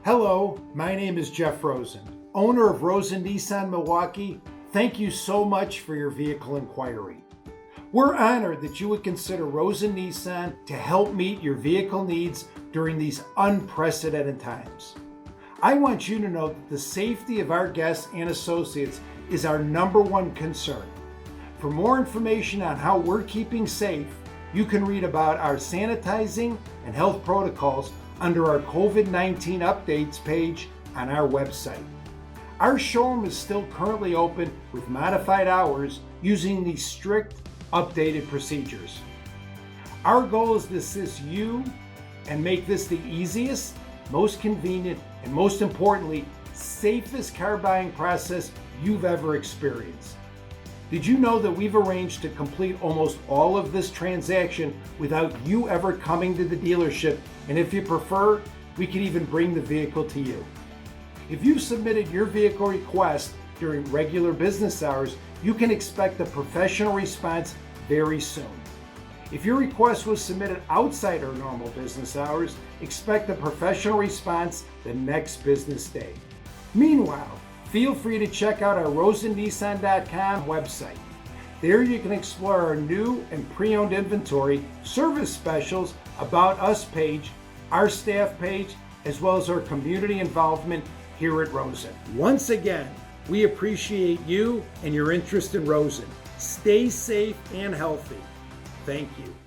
Hello, my name is Jeff Rosen, owner of Rosen Nissan, Milwaukee. Thank you so much for your vehicle inquiry. We're honored that you would consider Rosen Nissan to help meet your vehicle needs during these unprecedented times. I want you to know that the safety of our guests and associates is our number one concern. For more information on how we're keeping safe, you can read about our sanitizing and health protocols under our COVID-19 updates page on our website. Our showroom is still currently open with modified hours using these strict updated procedures. Our goal is to assist you and make this the easiest, most convenient, and most importantly, safest car buying process you've ever experienced. Did you know that we've arranged to complete almost all of this transaction without you ever coming to the dealership? And if you prefer, we can even bring the vehicle to you. If you submitted your vehicle request during regular business hours, you can expect a professional response very soon. If your request was submitted outside our normal business hours, expect a professional response the next business day. Meanwhile, feel free to check out our rosennissan.com website. There you can explore our new and pre-owned inventory, service specials, About Us page, our staff page, as well as our community involvement here at Rosen. Once again, we appreciate you and your interest in Rosen. Stay safe and healthy. Thank you.